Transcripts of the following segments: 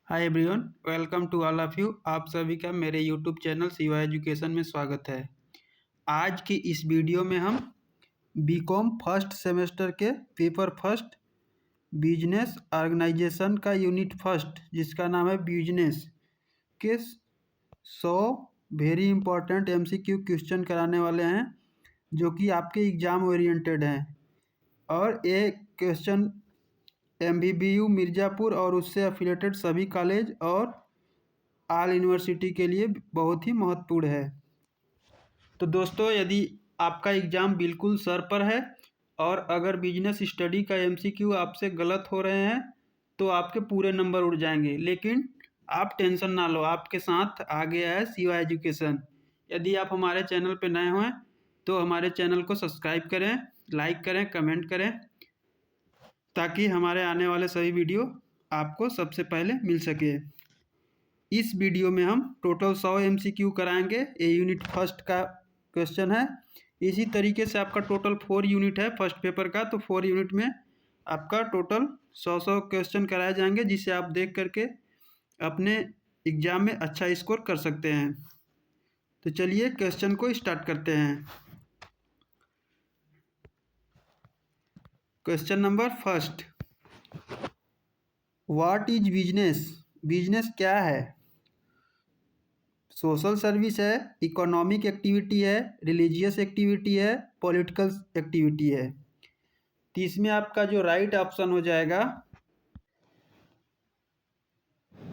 Hi everyone, welcome to all of you. आप सभी का मेरे यूट्यूब चैनल शिवा एजुकेशन में स्वागत है। आज की इस वीडियो में हम बीकॉम फर्स्ट सेमेस्टर के पेपर फर्स्ट बिजनेस ऑर्गेनाइजेशन का यूनिट फर्स्ट, जिसका नाम है बिजनेस, के 100 वेरी इंपॉर्टेंट एमसीक्यू क्वेश्चन कराने वाले हैं, जो कि आपके एग्ज़ाम ओरिएंटेड हैं। और ये क्वेश्चन एमबीबीयू मिर्ज़ापुर और उससे एफिलेटेड सभी कॉलेज और ऑल यूनिवर्सिटी के लिए बहुत ही महत्वपूर्ण है। तो दोस्तों, यदि आपका एग्ज़ाम बिल्कुल सर पर है और अगर बिजनेस स्टडी का एमसीक्यू आपसे गलत हो रहे हैं तो आपके पूरे नंबर उड़ जाएंगे। लेकिन आप टेंशन ना लो, आपके साथ आ गया है शिवा एजुकेशन। यदि आप हमारे चैनल पर नए हुए तो हमारे चैनल को सब्सक्राइब करें, लाइक करें, कमेंट करें, ताकि हमारे आने वाले सभी वीडियो आपको सबसे पहले मिल सके। इस वीडियो में हम टोटल 100 एमसीक्यू कराएंगे। ये यूनिट फर्स्ट का क्वेश्चन है। इसी तरीके से आपका टोटल 4 यूनिट है फर्स्ट पेपर का, तो 4 यूनिट में आपका टोटल 100 क्वेश्चन कराए जाएंगे, जिसे आप देख करके अपने एग्ज़ाम में अच्छा स्कोर कर सकते हैं। तो चलिए क्वेश्चन को स्टार्ट करते हैं। Question number first, what is business? Business क्या है? सोशल सर्विस है, इकोनॉमिक एक्टिविटी है, रिलीजियस एक्टिविटी है, पॉलिटिकल एक्टिविटी है। तो इसमें आपका जो राइट ऑप्शन हो जाएगा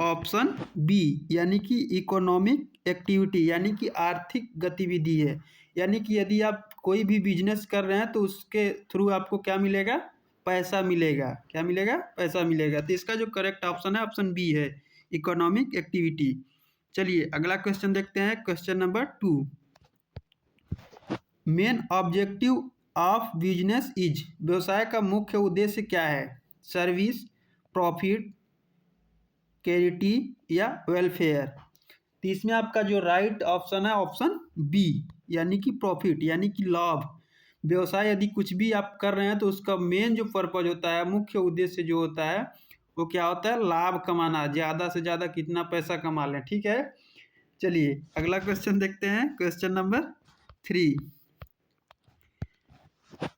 ऑप्शन बी, यानी कि इकोनॉमिक एक्टिविटी, यानी कि आर्थिक गतिविधि है। यानी कि यदि आप कोई भी बिजनेस कर रहे हैं तो उसके थ्रू आपको क्या मिलेगा? पैसा मिलेगा। क्या मिलेगा? पैसा मिलेगा। तो इसका जो करेक्ट ऑप्शन है ऑप्शन बी है, इकोनॉमिक एक्टिविटी। चलिए अगला क्वेश्चन देखते हैं। Question number 2, main objective of business is, व्यवसाय का मुख्य उद्देश्य क्या है? सर्विस, प्रॉफिट, कैरिटी या वेलफेयर। तो इसमें आपका जो राइट ऑप्शन है ऑप्शन बी, यानी कि प्रॉफिट, यानी कि लाभ। व्यवसाय यदि कुछ भी आप कर रहे हैं तो उसका मेन जो पर्पज होता है, मुख्य उद्देश्य जो होता है, वो क्या होता है? लाभ कमाना, ज़्यादा से ज़्यादा कितना पैसा कमा लें। ठीक है, चलिए अगला क्वेश्चन देखते हैं। क्वेश्चन नंबर 3,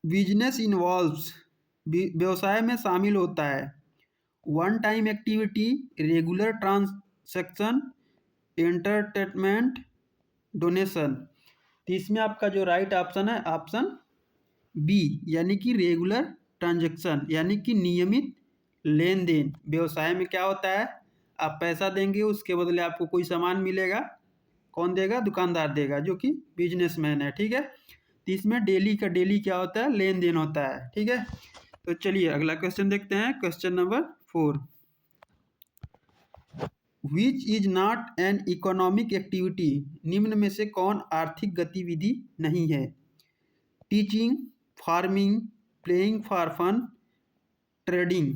बिजनेस इन्वॉल्व्स, व्यवसाय में शामिल होता है one time activity, regular transaction, entertainment, donation. तो इसमें आपका जो राइट ऑप्शन है ऑप्शन बी, यानी कि रेगुलर ट्रांजैक्शन, यानी कि नियमित लेन देन। व्यवसाय में क्या होता है? आप पैसा देंगे, उसके बदले आपको कोई सामान मिलेगा। कौन देगा? दुकानदार देगा, जो कि बिजनेसमैन है। ठीक है, तो इसमें डेली का डेली क्या होता है? लेन देन होता है। ठीक है, तो चलिए अगला क्वेश्चन देखते हैं। Question number 4, which is not an economic activity, निम्न में से कौन आर्थिक गतिविधि नहीं है? Teaching, farming, playing for fun, trading.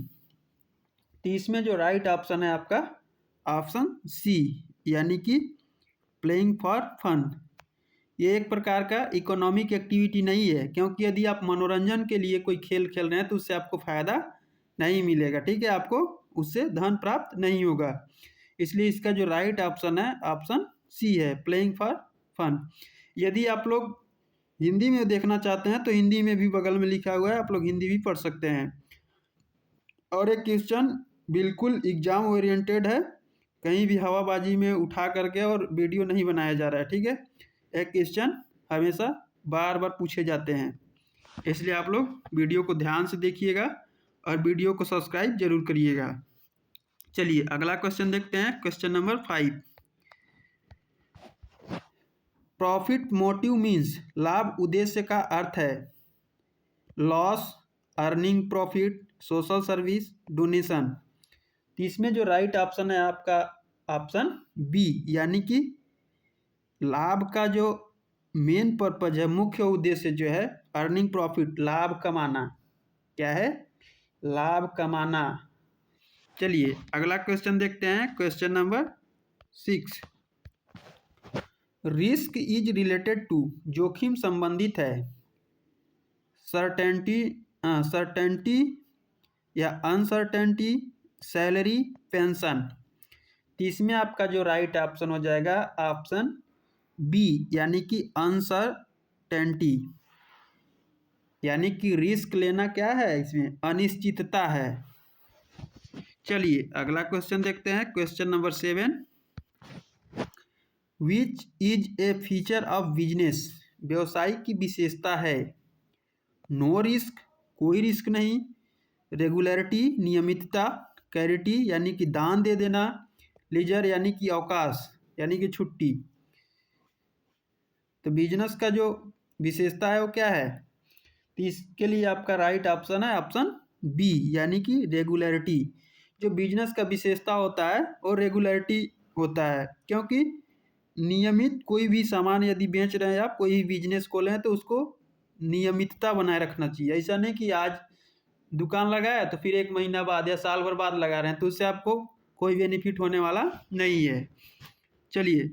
तो इसमें जो राइट ऑप्शन है आपका ऑप्शन सी, यानी कि प्लेइंग फॉर फन। ये एक प्रकार का इकोनॉमिक एक्टिविटी नहीं है, क्योंकि यदि आप मनोरंजन के लिए कोई खेल खेल रहे हैं तो उससे आपको फ़ायदा नहीं मिलेगा। ठीक है, आपको उससे धन प्राप्त नहीं होगा। इसलिए इसका जो राइट ऑप्शन है ऑप्शन सी है, प्लेइंग फॉर फन। यदि आप लोग हिंदी में देखना चाहते हैं तो हिंदी में भी बगल में लिखा हुआ है, आप लोग हिंदी भी पढ़ सकते हैं। और एक क्वेश्चन बिल्कुल एग्जाम ओरिएंटेड है, कहीं भी हवाबाजी में उठा करके और वीडियो नहीं बनाया जा रहा है। ठीक है, एक क्वेश्चन हमेशा बार बार पूछे जाते हैं, इसलिए आप लोग वीडियो को ध्यान से देखिएगा और वीडियो को सब्सक्राइब जरूर करिएगा। चलिए अगला क्वेश्चन देखते हैं। Question number 5, profit motive means, लाभ उद्देश्य का अर्थ है loss, earning profit, social service, donation. तो इसमें जो राइट ऑप्शन है आपका ऑप्शन बी, यानी कि लाभ का जो मेन पर्पज है, मुख्य उद्देश्य जो है अर्निंग प्रॉफिट, लाभ कमाना। क्या है? लाभ कमाना। चलिए अगला क्वेश्चन देखते हैं। Question number 6, risk is related to, जोखिम संबंधित है सर्टेनिटी या अनसर्टेनिटी, सैलरी, पेंशन। तो इसमें आपका जो राइट ऑप्शन हो जाएगा ऑप्शन बी, यानी कि अनसर्टेनिटी, यानी कि रिस्क लेना क्या है, इसमें अनिश्चितता है। चलिए अगला क्वेश्चन देखते हैं, question number 7। Which is a feature of business, व्यवसाय की विशेषता है। नो रिस्क, कोई रिस्क नहीं। रेगुलरिटी, नियमितता। कैरिटी, यानी कि दान दे देना। लीजर, यानी कि अवकाश, यानी कि छुट्टी। तो बिजनेस का जो विशेषता है वो क्या है, तो इसके लिए आपका राइट ऑप्शन है ऑप्शन बी, यानी कि रेगुलरिटी। जो बिजनेस का विशेषता होता है वो रेगुलरिटी होता है, क्योंकि नियमित कोई भी सामान यदि बेच रहे हैं आप, कोई भी बिजनेस खोले हैं, तो उसको नियमितता बनाए रखना चाहिए। ऐसा नहीं कि आज दुकान लगाया तो फिर 1 महीना बाद या साल भर बाद लगा रहे हैं, तो उससे आपको कोई बेनिफिट होने वाला नहीं है। चलिए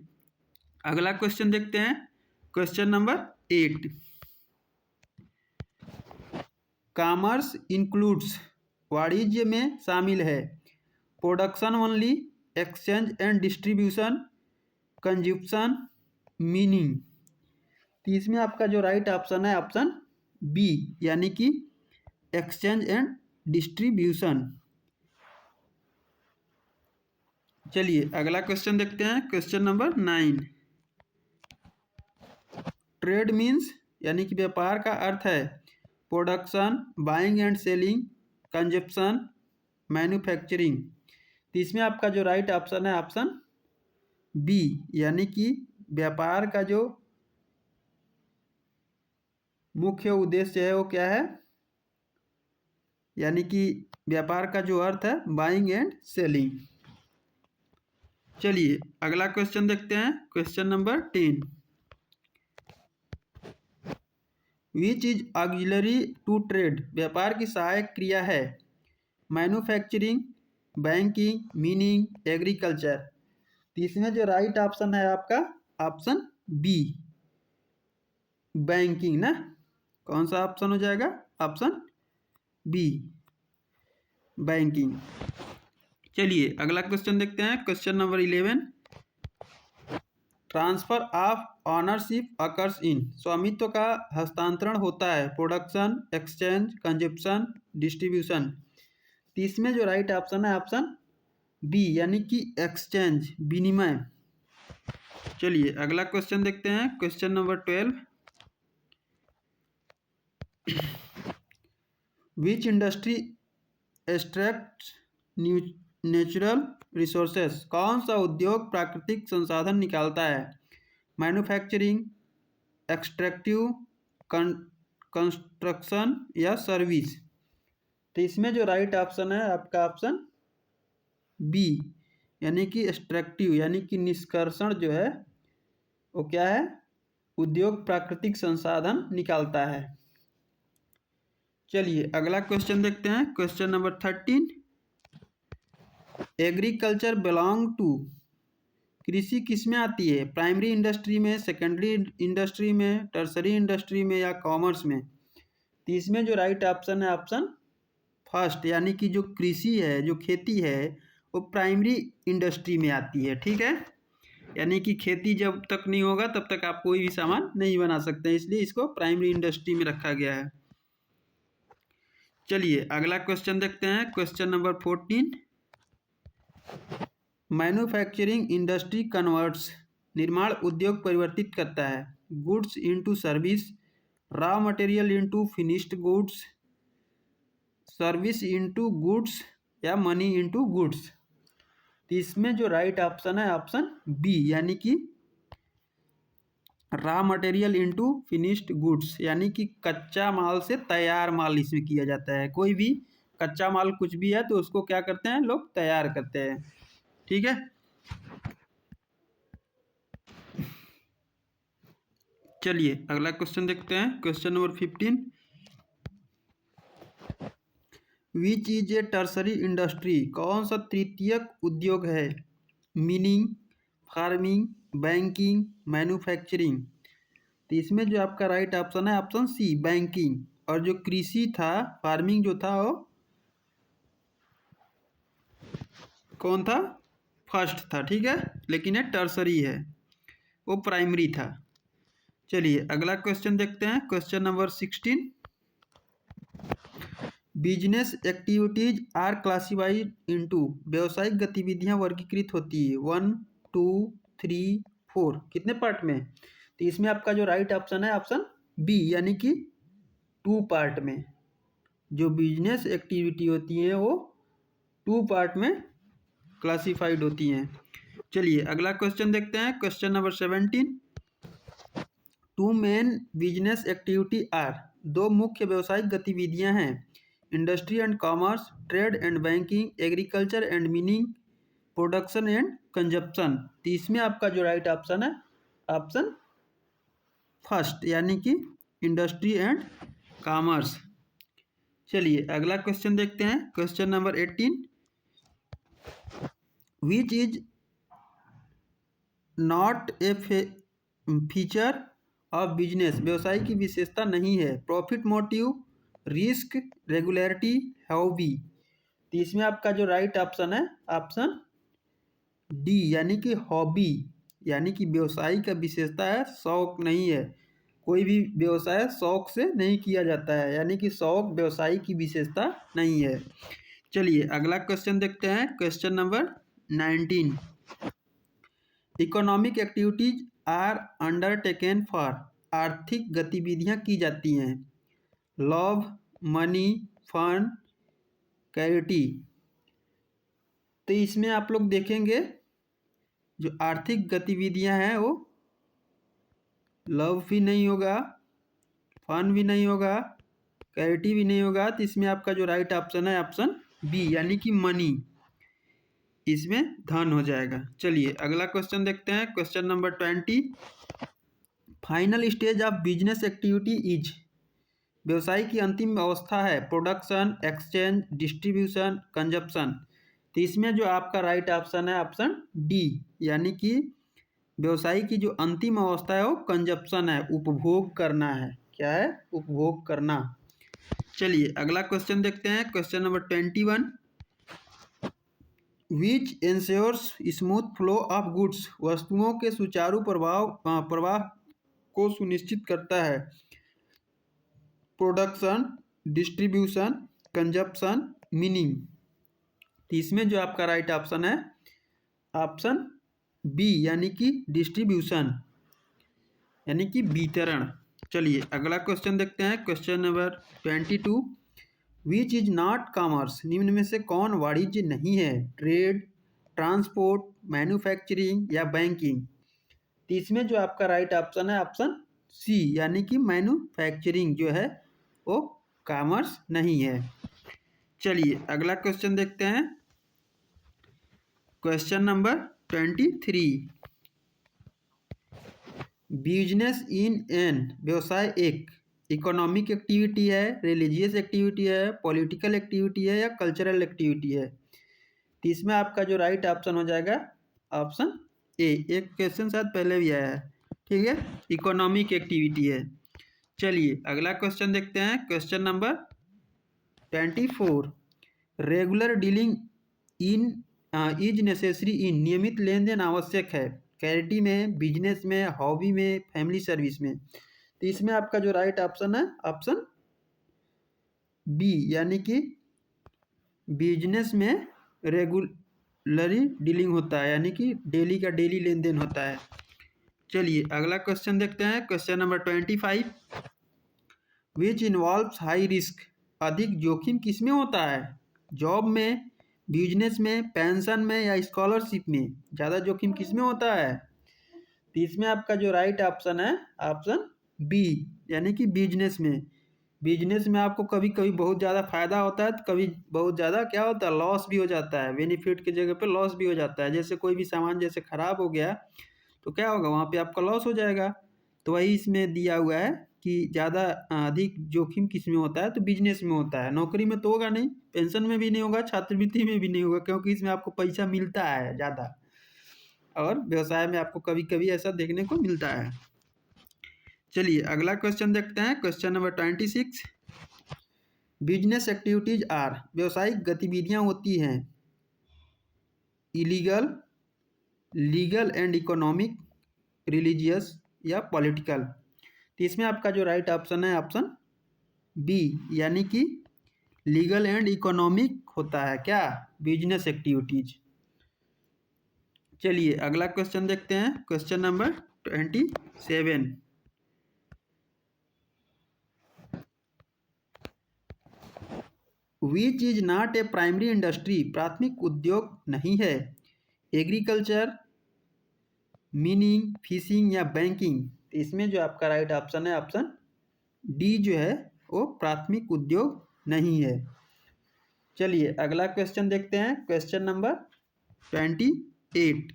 अगला क्वेश्चन देखते हैं, क्वेश्चन नंबर 8। कॉमर्स इंक्लूड्स, वाणिज्य में शामिल है। Production only, exchange and distribution, consumption, meaning. तो इसमें आपका जो राइट ऑप्शन है ऑप्शन बी, यानी कि एक्सचेंज एंड डिस्ट्रीब्यूशन। चलिए अगला क्वेश्चन देखते हैं, क्वेश्चन नंबर 9। ट्रेड मीन्स, यानी कि व्यापार का अर्थ है production, buying and selling, consumption, manufacturing. तो इसमें आपका जो राइट ऑप्शन है ऑप्शन बी, यानी कि व्यापार का जो मुख्य उद्देश्य है वो क्या है, यानी कि व्यापार का जो अर्थ है बाइंग एंड सेलिंग। चलिए अगला क्वेश्चन देखते हैं, question number 10। Which is auxiliary to trade, व्यापार की सहायक क्रिया है। Manufacturing, banking, mining, agriculture. तो इसमें जो राइट ऑप्शन है आपका ऑप्शन बी, बैंकिंग ना। कौन सा ऑप्शन हो जाएगा, ऑप्शन बी, बैंकिंग। चलिए अगला क्वेश्चन देखते हैं, question number 11। Transfer of ownership occurs in, स्वामित्व का हस्तांतरण होता है प्रोडक्शन, एक्सचेंज, कंजप्शन, डिस्ट्रीब्यूशन। तो इसमें जो राइट ऑप्शन है ऑप्शन बी, यानी कि एक्सचेंज, विनिमय। चलिए अगला क्वेश्चन देखते हैं, क्वेश्चन नंबर 12। विच इंडस्ट्री एक्सट्रैक्ट नेचुरल रिसोर्सेस, कौन सा उद्योग प्राकृतिक संसाधन निकालता है। मैन्युफैक्चरिंग, एक्सट्रैक्टिव, कंस्ट्रक्शन या सर्विस। तो इसमें जो राइट ऑप्शन है आपका ऑप्शन बी, यानी कि एक्सट्रैक्टिव, यानी कि निष्कर्षण जो है वो क्या है, उद्योग प्राकृतिक संसाधन निकालता है। चलिए अगला क्वेश्चन देखते हैं, question number 13। Agriculture belong to, कृषि किस में आती है, प्राइमरी इंडस्ट्री में, सेकेंडरी इंडस्ट्री में, टर्सरी इंडस्ट्री में या कॉमर्स में। तो इसमें जो राइट ऑप्शन है ऑप्शन फर्स्ट, यानी कि जो कृषि है, जो खेती है, वो प्राइमरी इंडस्ट्री में आती है। ठीक है, यानी कि खेती जब तक नहीं होगा तब तक आप कोई भी सामान नहीं बना सकते, इसलिए इसको प्राइमरी इंडस्ट्री में रखा गया है। चलिए अगला क्वेश्चन देखते हैं, question number 14। Manufacturing industry converts, निर्माण उद्योग परिवर्तित करता है goods into service, raw material into finished goods, service into goods या मनी इनटू गुड्स। तो इसमें जो राइट ऑप्शन है ऑप्शन बी, यानी कि raw material into finished goods, यानी कि कच्चा माल से तैयार माल इसमें किया जाता है। कोई भी कच्चा माल कुछ भी है तो उसको क्या करते हैं लोग, तैयार करते हैं। ठीक है, चलिए अगला क्वेश्चन देखते हैं, question number 15। Which is a tertiary industry, कौन सा तृतीयक उद्योग है। Meaning, farming, banking, manufacturing. तो इसमें जो आपका राइट ऑप्शन है ऑप्शन सी, बैंकिंग। और जो कृषि था, फार्मिंग जो था वो कौन था, फर्स्ट था, ठीक है, लेकिन ये टर्सरी है, वो प्राइमरी था। चलिए अगला क्वेश्चन देखते हैं, question number 16। Business activities are classified into, व्यवसायिक गतिविधियां वर्गीकृत होती है 1 2 3 4, कितने पार्ट में? तो इसमें आपका जो राइट ऑप्शन है ऑप्शन बी, यानी कि 2 पार्ट में। जो बिजनेस एक्टिविटी होती है वो 2 पार्ट में क्लासिफाइड होती हैं। चलिए अगला क्वेश्चन देखते हैं, question number 17। Two main business activity are, दो मुख्य व्यवसायिक गतिविधियां हैं, industry and commerce, trade and banking, agriculture and mining, production and consumption. तो इसमें आपका जो राइट ऑप्शन है ऑप्शन फर्स्ट, यानी कि इंडस्ट्री एंड कॉमर्स। चलिए अगला क्वेश्चन देखते हैं, question number 18। Which is not a feature of business, व्यवसाय की विशेषता नहीं है, profit motive, risk, regularity, hobby. तो इसमें आपका जो राइट ऑप्शन है ऑप्शन डी, यानी कि हॉबी, यानी कि व्यवसाय का विशेषता है, शौक नहीं है। कोई भी व्यवसाय शौक से नहीं किया जाता है, यानी कि शौक व्यवसाय की विशेषता नहीं है। चलिए अगला क्वेश्चन देखते हैं, question number 19। Economic activities are undertaken for, आर्थिक गतिविधियां की जाती हैं, लव, मनी, फंड, कैरिटी। तो इसमें आप लोग देखेंगे जो आर्थिक गतिविधियां हैं वो लव भी नहीं होगा, फन भी नहीं होगा, कैरिटी भी नहीं होगा। तो इसमें आपका जो राइट ऑप्शन है ऑप्शन बी, यानी कि मनी, इसमें धन हो जाएगा। चलिए अगला क्वेश्चन देखते हैं, question number 20। Final stage of business activity is, व्यवसाय की अंतिम अवस्था है, प्रोडक्शन, एक्सचेंज, डिस्ट्रीब्यूशन, कंजप्शन। तो इसमें जो आपका राइट ऑप्शन है ऑप्शन डी, यानी कि व्यवसाय की जो अंतिम अवस्था है वो कंजप्शन है, उपभोग करना है। क्या है? उपभोग करना। चलिए अगला क्वेश्चन देखते हैं, question number 21। Which ensures smooth flow of goods, वस्तुओं के सुचारू प्रवाह को सुनिश्चित करता है, प्रोडक्शन, डिस्ट्रीब्यूशन, कंजप्शन, मीनिंग। तो इसमें जो आपका राइट ऑप्शन है ऑप्शन बी, यानी कि डिस्ट्रीब्यूशन, यानी कि वितरण। चलिए अगला क्वेश्चन देखते हैं, question number 22। Which is not commerce, निम्न में से कौन वाणिज्य नहीं है, ट्रेड, ट्रांसपोर्ट, मैन्युफैक्चरिंग या बैंकिंग। तो इसमें जो आपका राइट ऑप्शन है ऑप्शन सी, यानी कि मैन्युफैक्चरिंग जो है वो कॉमर्स नहीं है। चलिए अगला क्वेश्चन देखते हैं, question number 23। Business in an, व्यवसाय एक इकोनॉमिक एक्टिविटी है, रिलीजियस एक्टिविटी है, पॉलिटिकल एक्टिविटी है या कल्चरल एक्टिविटी है। तो इसमें आपका जो राइट ऑप्शन हो जाएगा ऑप्शन ए। एक क्वेश्चन शायद पहले भी आया है, ठीक है, इकोनॉमिक एक्टिविटी है। चलिए अगला क्वेश्चन देखते हैं, question number 24। Regular dealing in is necessary in, नियमित लेन देन आवश्यक है, कैरिटी में, बिजनेस में, हॉबी में, फैमिली सर्विस में। तो इसमें आपका जो राइट ऑप्शन है ऑप्शन बी, यानी कि बिजनेस में रेगुलरी डीलिंग होता है, यानी कि डेली का डेली लेन देन होता है। चलिए अगला क्वेश्चन देखते हैं, question number 25। Which involves high risk, अधिक जोखिम किसमें होता है, जॉब में, बिजनेस में, पेंशन में या स्कॉलरशिप में। ज़्यादा जोखिम किसमें होता है? तो इसमें आपका जो राइट ऑप्शन है ऑप्शन बी, यानी कि बिजनेस में। बिजनेस में आपको कभी कभी बहुत ज़्यादा फायदा होता है, तो कभी बहुत ज़्यादा क्या होता है, लॉस भी हो जाता है, बेनिफिट की जगह पे लॉस भी हो जाता है। जैसे कोई भी सामान जैसे खराब हो गया तो क्या होगा, वहाँ पे आपका लॉस हो जाएगा। तो वही इसमें दिया हुआ है कि ज़्यादा अधिक जोखिम किस में होता है, तो बिजनेस में होता है। नौकरी में तो होगा नहीं, पेंशन में भी नहीं होगा, छात्रवृत्ति में भी नहीं होगा, क्योंकि इसमें आपको पैसा मिलता है ज़्यादा, और व्यवसाय में आपको कभी कभी ऐसा देखने को मिलता है। चलिए अगला क्वेश्चन देखते हैं, question number 26। Business activities are, व्यवसायिक गतिविधियां होती हैं, illegal, legal and economic, religious या पॉलिटिकल। तो इसमें आपका जो राइट ऑप्शन है ऑप्शन बी, यानी कि लीगल एंड इकोनॉमिक होता है क्या, बिजनेस एक्टिविटीज। चलिए अगला क्वेश्चन देखते हैं, question number 27। Which is not a primary industry, प्राथमिक उद्योग नहीं है। एग्रीकल्चर, मीनिंग, फिशिंग या बैंकिंग। इसमें जो आपका राइट ऑप्शन है ऑप्शन डी जो है वो प्राथमिक उद्योग नहीं है। चलिए अगला क्वेश्चन देखते हैं, question number 28।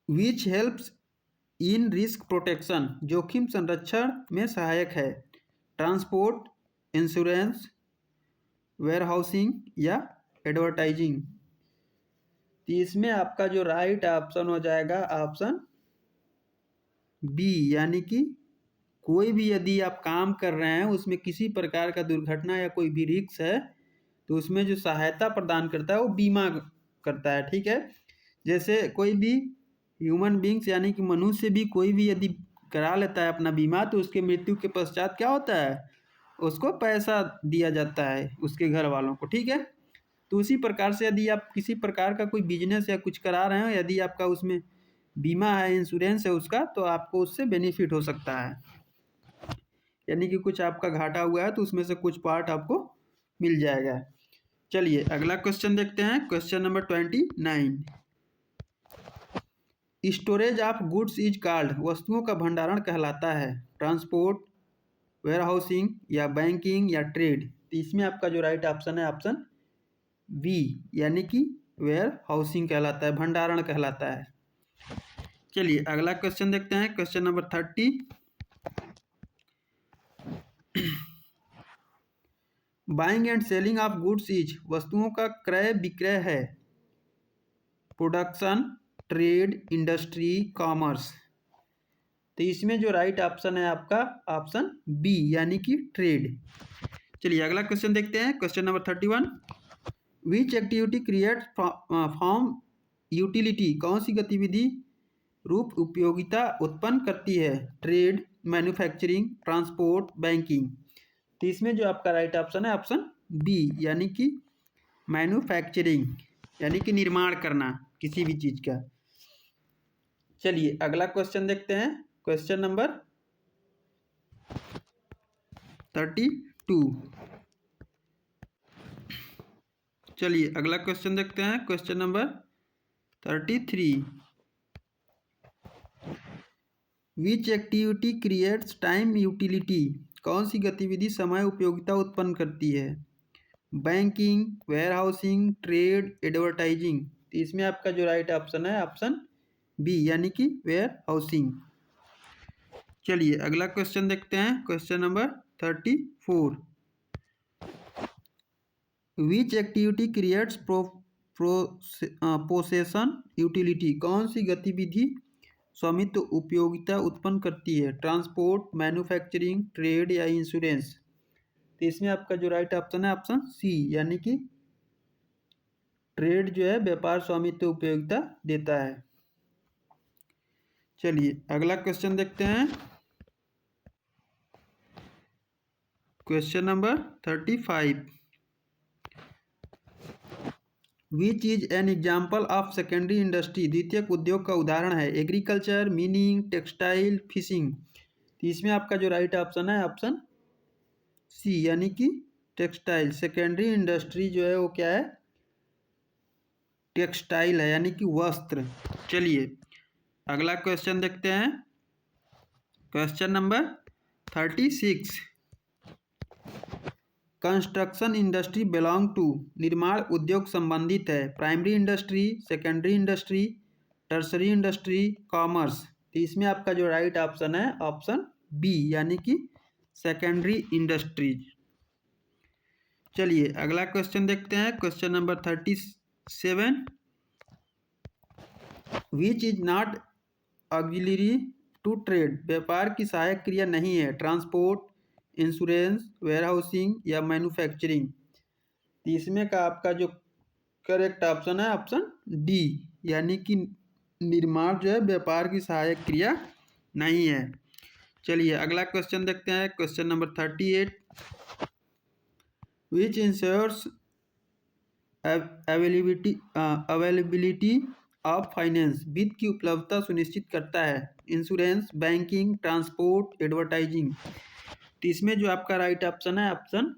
Which helps in risk protection, जोखिम संरक्षण में सहायक है। ट्रांसपोर्ट, इंश्योरेंस, वेयरहाउसिंग या एडवर्टाइजिंग। तो इसमें आपका जो राइट ऑप्शन हो जाएगा ऑप्शन बी, यानी कि कोई भी यदि आप काम कर रहे हैं उसमें किसी प्रकार का दुर्घटना या कोई भी रिस्क है तो उसमें जो सहायता प्रदान करता है वो बीमा करता है, ठीक है। जैसे कोई भी ह्यूमन बींग्स यानी कि मनुष्य भी कोई भी यदि करा लेता है अपना बीमा तो उसके मृत्यु के पश्चात क्या होता है, उसको पैसा दिया जाता है उसके घर वालों को, ठीक है। तो उसी प्रकार से यदि आप किसी प्रकार का कोई बिजनेस या कुछ करा रहे हो, यदि आपका उसमें बीमा है, इंश्योरेंस है उसका, तो आपको उससे बेनिफिट हो सकता है, यानी कि कुछ आपका घाटा हुआ है तो उसमें से कुछ पार्ट आपको मिल जाएगा। चलिए अगला क्वेश्चन देखते हैं, question number 29। Storage of goods is called, वस्तुओं का भंडारण कहलाता है। ट्रांसपोर्ट, वेयरहाउसिंग या बैंकिंग या ट्रेड। तो इसमें आपका जो राइट ऑप्शन है ऑप्शन बी, यानी कि वेयर हाउसिंग कहलाता है, भंडारण कहलाता है। चलिए अगला क्वेश्चन देखते हैं, question number 30। Buying and selling of goods is, वस्तुओं का क्रय विक्रय है। Production, trade, industry, commerce. तो इसमें जो राइट ऑप्शन है आपका ऑप्शन बी, यानी कि ट्रेड। चलिए अगला क्वेश्चन देखते हैं, क्वेश्चन नंबर 31। विच एक्टिविटी क्रिएट फॉर्म यूटिलिटी, कौन सी गतिविधि रूप उपयोगिता उत्पन्न करती है। Trade, manufacturing, transport, banking. तो इसमें जो आपका राइट ऑप्शन है ऑप्शन बी, यानी कि मैन्युफैक्चरिंग, यानी कि निर्माण करना किसी भी चीज़ का। चलिए अगला क्वेश्चन देखते हैं, क्वेश्चन नंबर 32। चलिए अगला क्वेश्चन देखते हैं, क्वेश्चन नंबर 33। विच एक्टिविटी क्रिएट्स टाइम यूटिलिटी, कौन सी गतिविधि समय उपयोगिता उत्पन्न करती है। Banking, warehousing, trade, advertising. तो इसमें आपका जो राइट ऑप्शन है ऑप्शन बी, यानी कि वेयर हाउसिंग। चलिए अगला क्वेश्चन देखते हैं, क्वेश्चन नंबर 34। विच एक्टिविटी क्रिएट्स पोसेशन यूटिलिटी, कौन सी गतिविधि स्वामित्व उपयोगिता उत्पन्न करती है। ट्रांसपोर्ट, मैन्युफैक्चरिंग, ट्रेड या इंश्योरेंस। तो इसमें आपका जो राइट ऑप्शन है ऑप्शन सी, यानी कि ट्रेड जो है व्यापार स्वामित्व उपयोगिता देता है। चलिए अगला क्वेश्चन देखते हैं, question number 35। Which is an example of secondary industry, द्वितीयक उद्योग का उदाहरण है। Agriculture, meaning, textile, fishing. तो इसमें आपका जो राइट ऑप्शन है ऑप्शन सी, यानी कि टेक्सटाइल। सेकेंडरी इंडस्ट्री जो है वो क्या है, टेक्सटाइल है, यानी कि वस्त्र। चलिए अगला क्वेश्चन देखते हैं, question number 36। Construction industry belong to, निर्माण उद्योग संबंधित है। Primary industry, secondary industry, tertiary industry, commerce. तो इसमें आपका जो राइट ऑप्शन है ऑप्शन बी, यानी कि सेकेंडरी इंडस्ट्रीज। चलिए अगला क्वेश्चन देखते हैं, question number 37। Which is not auxiliary to trade, व्यापार की सहायक क्रिया नहीं है। ट्रांसपोर्ट, इंश्योरेंस, वेयरहाउसिंग या मैन्युफैक्चरिंग। तो इसमें का आपका जो करेक्ट ऑप्शन है ऑप्शन डी, यानी कि निर्माण जो है व्यापार की सहायक क्रिया नहीं है। चलिए अगला क्वेश्चन देखते हैं, question number 38। Which ensures availability of finance, वित्त की उपलब्धता सुनिश्चित करता है। Insurance, banking, transport, advertising. तो इसमें जो आपका राइट ऑप्शन है ऑप्शन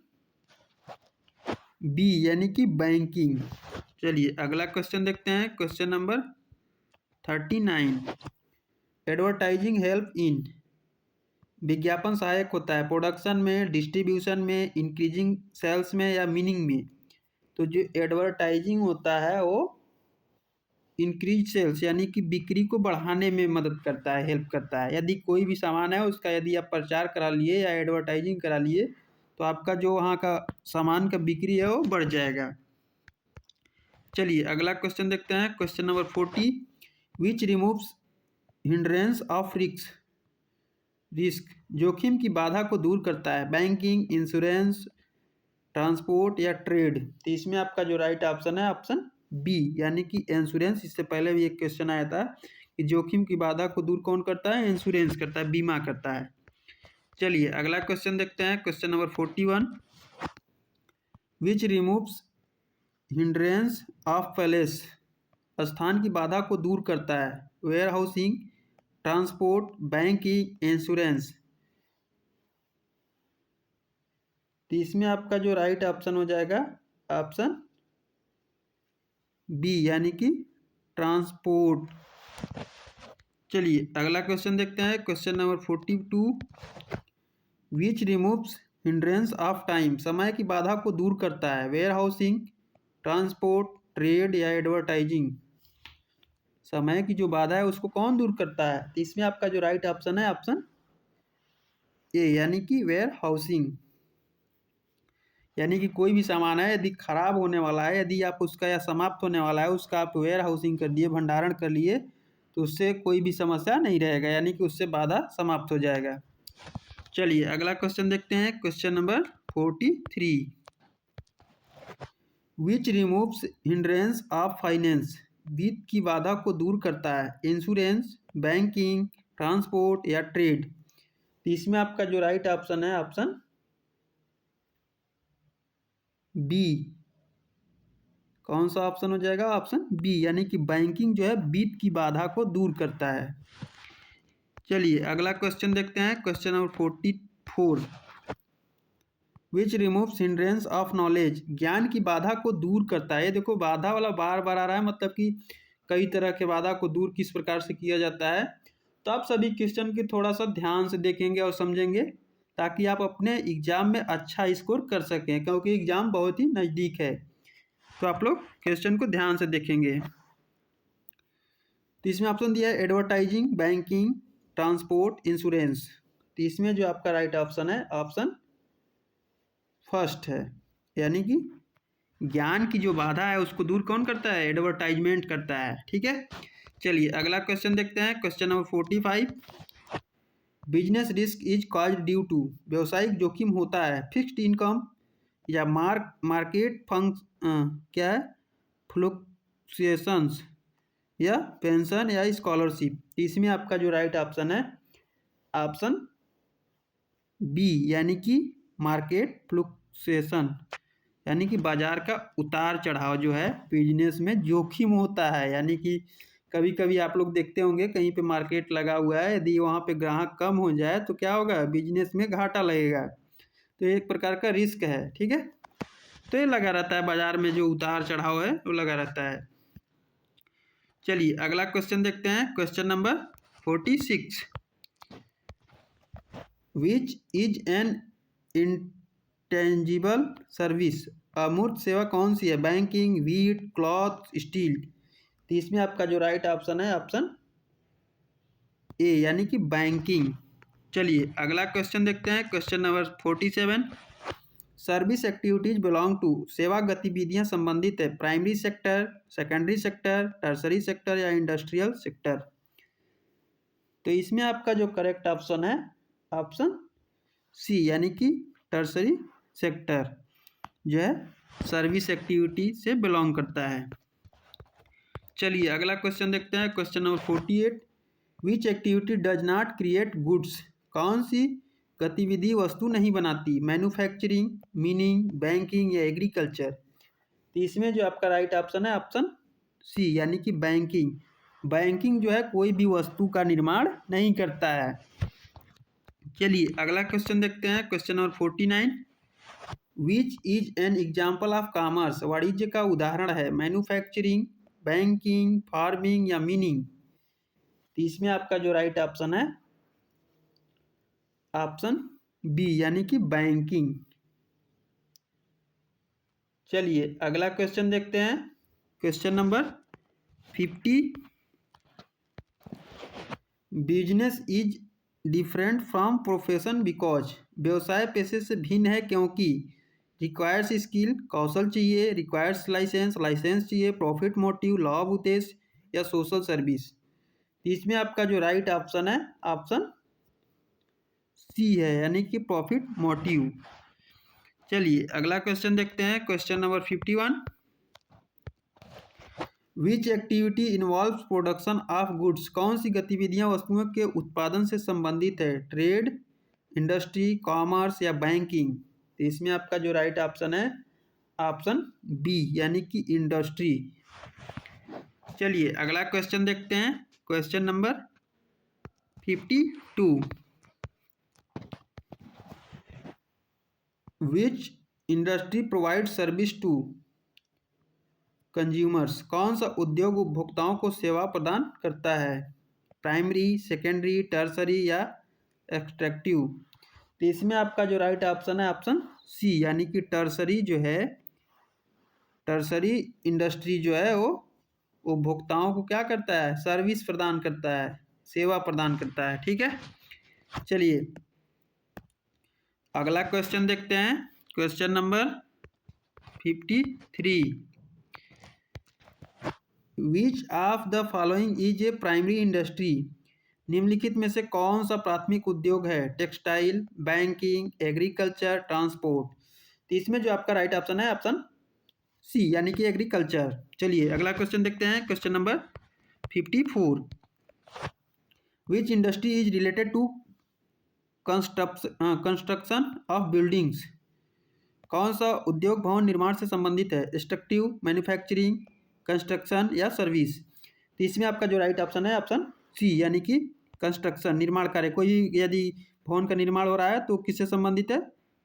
बी, यानी कि बैंकिंग। चलिए अगला क्वेश्चन देखते हैं, question number 39। Advertising help in, विज्ञापन सहायक होता है प्रोडक्शन में, डिस्ट्रीब्यूशन में, इंक्रीजिंग सेल्स में या मीनिंग में। तो जो एडवर्टाइजिंग होता है वो इंक्रीज सेल्स यानी कि बिक्री को बढ़ाने में मदद करता है, हेल्प करता है। यदि कोई भी सामान है उसका यदि आप प्रचार करा लिए या एडवर्टाइजिंग करा लिए तो आपका जो वहाँ का सामान का बिक्री है वो बढ़ जाएगा। चलिए अगला क्वेश्चन देखते हैं, question number 40। Which removes hindrance of risk, जोखिम की बाधा को दूर करता है। बैंकिंग, इंश्योरेंस, ट्रांसपोर्ट या ट्रेड। तो इसमें आपका जो राइट ऑप्शन है ऑप्शन बी, यानी कि इंश्योरेंस। इससे पहले भी एक क्वेश्चन आया था कि जोखिम की बाधा को दूर कौन करता है, इंश्योरेंस करता है, बीमा करता है। चलिए अगला क्वेश्चन देखते हैं, question number 41। Which removes hindrance of place, स्थान की बाधा को दूर करता है। Warehousing, transport, banking, insurance. तो इसमें आपका जो राइट ऑप्शन हो जाएगा ऑप्शन बी, यानी कि ट्रांसपोर्ट। चलिए अगला क्वेश्चन देखते हैं, question number 42। Which removes hindrance of time, समय की बाधा को दूर करता है। वेयर हाउसिंग, ट्रांसपोर्ट, ट्रेड या एडवर्टाइजिंग। समय की जो बाधा है उसको कौन दूर करता है, तो इसमें आपका जो राइट ऑप्शन है ऑप्शन ए, यानी कि वेयर हाउसिंग। यानी कि कोई भी सामान है यदि खराब होने वाला है, यदि आप उसका या समाप्त होने वाला है उसका आप वेयर हाउसिंग कर दिए, भंडारण कर लिए, तो उससे कोई भी समस्या नहीं रहेगा, यानी कि उससे बाधा समाप्त हो जाएगा। चलिए अगला क्वेश्चन देखते हैं, question number 43। Which removes hindrance of finance, वित्त की बाधा को दूर करता है। इंश्योरेंस, बैंकिंग, ट्रांसपोर्ट या ट्रेड। तो इसमें आपका जो राइट ऑप्शन है ऑप्शन बी। कौन सा ऑप्शन हो जाएगा, ऑप्शन बी, यानी कि बैंकिंग जो है वित्त की बाधा को दूर करता है। चलिए अगला क्वेश्चन देखते हैं, question number 44। Which removes hindrance of knowledge, ज्ञान की बाधा को दूर करता है। ये देखो बाधा वाला बार बार आ रहा है, मतलब कि कई तरह के बाधा को दूर किस प्रकार से किया जाता है। तो आप सभी क्वेश्चन की थोड़ा सा ध्यान से देखेंगे और समझेंगे ताकि आप अपने एग्जाम में अच्छा स्कोर कर सकें, क्योंकि एग्जाम बहुत ही नज़दीक है। तो आप लोग क्वेश्चन को ध्यान से देखेंगे। तो इसमें ऑप्शन दिया है एडवर्टाइजिंग, बैंकिंग, ट्रांसपोर्ट, इंश्योरेंस। तो इसमें जो आपका राइट ऑप्शन है ऑप्शन फर्स्ट है, यानी कि ज्ञान की जो बाधा है उसको दूर कौन करता है, एडवर्टाइजमेंट करता है। ठीक है, चलिए अगला क्वेश्चन देखते हैं, question number 45। Business risk is caused due to, व्यवसायिक जोखिम होता है फिक्स्ड इनकम या मार्केट फंक्स क्या है, फ्लक्चुएशंस या पेंशन या स्कॉलरशिप। इसमें आपका जो राइट ऑप्शन है ऑप्शन बी, यानी कि मार्केट फ्लक्चुएशन, यानी कि बाजार का उतार चढ़ाव जो है बिजनेस में जोखिम होता है। यानी कि कभी कभी आप लोग देखते होंगे कहीं पे मार्केट लगा हुआ है, यदि वहाँ पे ग्राहक कम हो जाए तो क्या होगा, बिजनेस में घाटा लगेगा। तो एक प्रकार का रिस्क है। ठीक है, तो ये लगा रहता है, बाजार में जो उतार चढ़ाव है वो लगा रहता है। चलिए अगला क्वेश्चन देखते हैं, question number 46। Which is an intangible service, अमूर्त सेवा कौन सी है। Banking, wheat, cloth, steel. तो इसमें आपका जो राइट ऑप्शन है ऑप्शन ए, यानी कि बैंकिंग। चलिए अगला क्वेश्चन देखते हैं, question number 47। Service activities belong to, सेवा गतिविधियां संबंधित है primary sector, secondary sector, tertiary sector या इंडस्ट्रियल सेक्टर। तो इसमें आपका जो करेक्ट ऑप्शन है ऑप्शन सी, यानी कि टर्सरी सेक्टर जो है सर्विस एक्टिविटी से बिलोंग करता है। चलिए अगला क्वेश्चन देखते हैं, question number 48। Which activity does not create goods? कौन सी गतिविधि वस्तु नहीं बनाती? मैन्युफैक्चरिंग, मीनिंग, बैंकिंग या एग्रीकल्चर? तो इसमें जो आपका राइट ऑप्शन है ऑप्शन सी, यानी कि बैंकिंग। बैंकिंग जो है कोई भी वस्तु का निर्माण नहीं करता है। चलिए अगला क्वेश्चन देखते हैं, question number 49। Which is an example of commerce? वाणिज्य का उदाहरण है मैन्युफैक्चरिंग, बैंकिंग, फार्मिंग या मीनिंग? तो इसमें आपका जो राइट ऑप्शन है ऑप्शन बी, यानी कि बैंकिंग। चलिए अगला क्वेश्चन देखते हैं, question number 50। Business is different from profession because? व्यवसाय पेशे से भिन्न है क्योंकि? रिक्वायर्स स्किल, कौशल चाहिए, रिक्वायर्स लाइसेंस, लाइसेंस चाहिए, प्रॉफिट मोटिव, लाभ उद्देश्य या सोशल सर्विस? इसमें आपका जो राइट ऑप्शन है ऑप्शन सी है, यानी कि प्रॉफिट मोटिव। चलिए अगला क्वेश्चन देखते हैं, question number 51। Which activity involves production of goods? कौन सी गतिविधियां वस्तुओं के उत्पादन से संबंधित है? ट्रेड, इंडस्ट्री, कॉमर्स या बैंकिंग? तो इसमें आपका जो राइट ऑप्शन है ऑप्शन बी, यानी कि इंडस्ट्री। चलिए अगला क्वेश्चन देखते हैं, question number 52। Which industry provide service to consumers? कौन सा उद्योग उपभोक्ताओं को सेवा प्रदान करता है? प्राइमरी, सेकेंडरी, टर्सरी या एक्सट्रैक्टिव? तो इसमें आपका जो राइट ऑप्शन है ऑप्शन सी, यानी कि टर्सरी जो है, टर्सरी इंडस्ट्री जो है वो उपभोक्ताओं को क्या करता है? सर्विस प्रदान करता है, सेवा प्रदान करता है। ठीक है, चलिए अगला क्वेश्चन देखते हैं, question number 53। Which of the following is a primary industry? निम्नलिखित में से कौन सा प्राथमिक उद्योग है? Textile, banking, agriculture, transport? तो इसमें जो आपका राइट ऑप्शन है ऑप्शन सी, यानी कि एग्रीकल्चर। चलिए अगला क्वेश्चन देखते हैं, question number 54। Which industry is related to construction of buildings? कौन सा उद्योग भवन निर्माण से संबंधित है? एक्सट्रक्टिव, मैन्युफैक्चरिंग, कंस्ट्रक्शन या सर्विस? तो इसमें आपका जो राइट ऑप्शन है ऑप्शन सी, यानी कि कंस्ट्रक्शन, निर्माण कार्य। कोई यदि भवन का निर्माण हो रहा है तो किससे संबंधित है?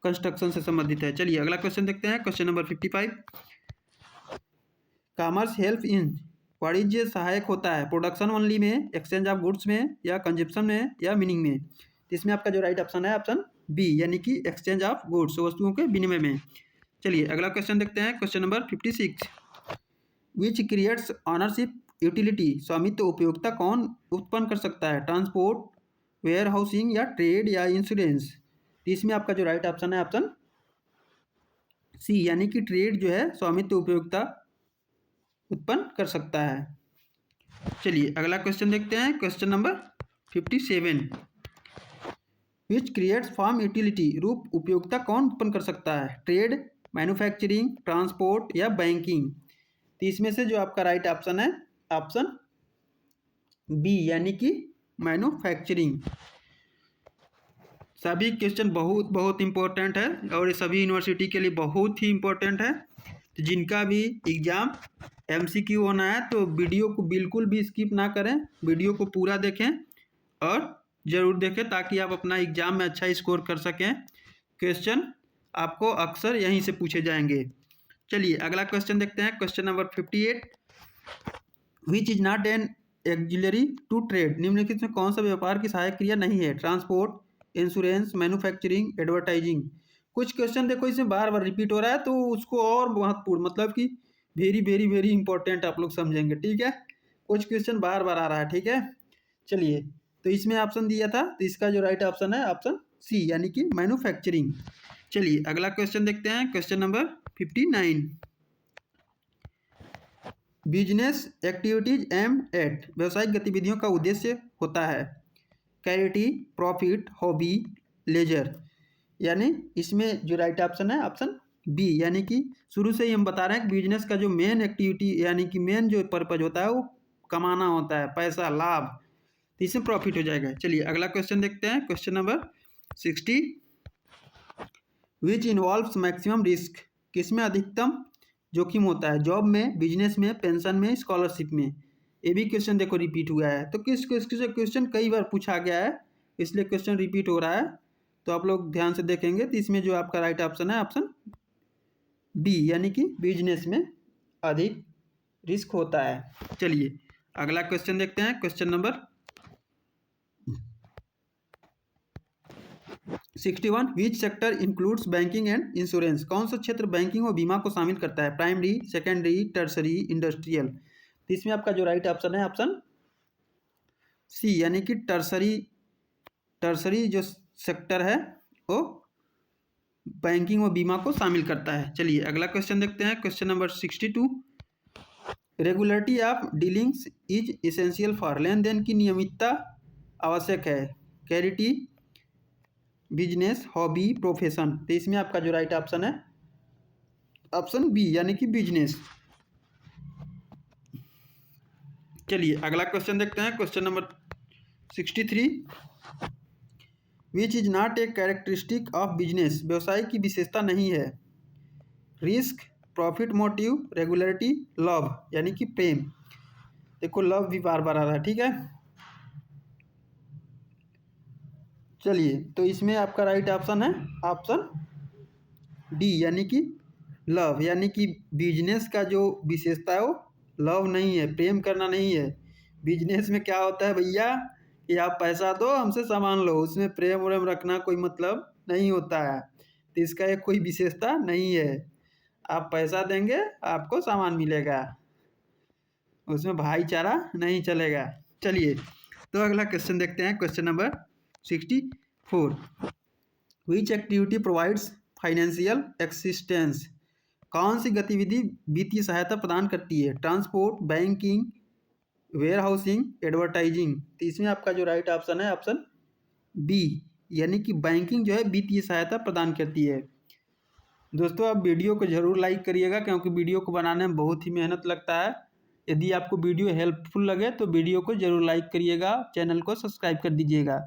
कंस्ट्रक्शन से संबंधित है। चलिए अगला क्वेश्चन देखते हैं, question number 55। Commerce help in? वाणिज्य सहायक होता है प्रोडक्शन ओनली में, एक्सचेंज ऑफ गुड्स में या कंजप्शन में या मीनिंग में? तो इसमें आपका जो राइट ऑप्शन है ऑप्शन बी, यानी कि एक्सचेंज ऑफ गुड्स, वस्तुओं के विनिमय में। चलिए अगला क्वेश्चन देखते हैं, question number 56। Which creates ownership utility? स्वामित्व उपयोगिता कौन उत्पन्न कर सकता है? ट्रांसपोर्ट, वेयर हाउसिंग या ट्रेड या इंश्योरेंस? तो इसमें आपका जो राइट ऑप्शन है ऑप्शन सी, यानी कि ट्रेड जो है स्वामित्व उपयोगिता उत्पन्न कर सकता है। चलिए अगला क्वेश्चन देखते हैं, question number 57। Which creates form utility? रूप उपयोगिता कौन उत्पन्न कर सकता है? ट्रेड, मैन्युफैक्चरिंग, ट्रांसपोर्ट या बैंकिंग? तो इसमें से जो आपका राइट ऑप्शन है ऑप्शन बी, यानी कि मैन्युफैक्चरिंग। सभी क्वेश्चन बहुत बहुत इंपॉर्टेंट है और ये सभी यूनिवर्सिटी के लिए बहुत ही इंपॉर्टेंट है। तो जिनका भी एग्ज़ाम एमसीक्यू होना है तो वीडियो को बिल्कुल भी स्किप ना करें, वीडियो को पूरा देखें और ज़रूर देखें ताकि आप अपना एग्ज़ाम में अच्छा स्कोर कर सकें। क्वेश्चन आपको अक्सर यहीं से पूछे जाएंगे। चलिए अगला क्वेश्चन देखते हैं, question number 58। Which is not an auxiliary to trade? निम्नलिखित में कौन सा व्यापार की सहायक क्रिया नहीं है? Transport, insurance, manufacturing, advertising? कुछ क्वेश्चन देखो इसमें बार बार रिपीट हो रहा है तो उसको और महत्वपूर्ण, मतलब कि वेरी वेरी वेरी इंपॉर्टेंट आप लोग समझेंगे। ठीक है, कुछ क्वेश्चन बार बार आ रहा है। ठीक है, चलिए तो इसमें ऑप्शन दिया था तो इसका जो राइट ऑप्शन है ऑप्शन सी, यानी कि मैन्युफैक्चरिंग। चलिए अगला क्वेश्चन देखते हैं, question number 59। Business activities aimed at? व्यवसायिक गतिविधियों का उद्देश्य होता है कैरिटी, प्रॉफिट, हॉबी, लेजर? यानी इसमें जो राइट ऑप्शन है ऑप्शन बी यानी कि शुरू से ही हम बता रहे हैं कि बिजनेस का जो मेन एक्टिविटी यानी कि मेन जो पर्पज होता है वो कमाना होता है, पैसा, लाभ, तो इसमें प्रॉफिट हो जाएगा। चलिए अगला क्वेश्चन देखते हैं, question number 60, which involves maximum risk, किसमें अधिकतम जोखिम होता है, जॉब में, बिजनेस में, पेंशन में, स्कॉलरशिप में। ये भी क्वेश्चन देखो रिपीट हुआ है, तो किस क्वेश्चन कई बार पूछा गया है इसलिए क्वेश्चन रिपीट हो रहा है, तो आप लोग ध्यान से देखेंगे तो इसमें जो आपका राइट ऑप्शन है ऑप्शन बी यानी कि बिजनेस में अधिक रिस्क होता है। चलिए अगला क्वेश्चन देखते हैं, question number 61, which sector includes banking and insurance, कौन सा क्षेत्र बैंकिंग और बीमा को शामिल करता है, प्राइमरी, सेकेंडरी, टर्सरी, इंडस्ट्रियल। तो इसमें आपका जो राइट ऑप्शन है ऑप्शन सी यानी कि टर्सरी जो सेक्टर है वो बैंकिंग और बीमा को शामिल करता है। चलिए अगला क्वेश्चन देखते हैं, question number 62, regularity of dealings is essential for, लेन देन की नियमितता आवश्यक है, कैरिटी, बिजनेस, हॉबी, प्रोफेशन। तो इसमें आपका जो राइट ऑप्शन है ऑप्शन बी यानी कि बिजनेस। चलिए अगला क्वेश्चन देखते हैं, question number 63, which is not a characteristic of business, व्यवसाय की विशेषता नहीं है, risk, profit motive, regularity, love यानी कि प्रेम। देखो लव भी बार बार आ रहा है, ठीक है। चलिए तो इसमें आपका राइट ऑप्शन है ऑप्शन डी यानी कि लव, यानी कि बिजनेस का जो विशेषता है वो लव नहीं है, प्रेम करना नहीं है। बिजनेस में क्या होता है भैया कि आप पैसा दो हमसे सामान लो, उसमें प्रेम व्रेम रखना कोई मतलब नहीं होता है, तो इसका एक कोई विशेषता नहीं है। आप पैसा देंगे आपको सामान मिलेगा, उसमें भाईचारा नहीं चलेगा। चलिए तो अगला क्वेश्चन देखते हैं, question number 64, which activity provides financial existence, कौन सी गतिविधि वित्तीय सहायता प्रदान करती है, transport, banking, warehousing, advertising. तो इसमें आपका जो राइट ऑप्शन है ऑप्शन बी यानी कि बैंकिंग जो है वित्तीय सहायता प्रदान करती है। दोस्तों आप वीडियो को ज़रूर लाइक करिएगा क्योंकि वीडियो को बनाने में बहुत ही मेहनत लगता है। यदि आपको वीडियो हेल्पफुल लगे तो वीडियो को ज़रूर लाइक करिएगा, चैनल को सब्सक्राइब कर दीजिएगा,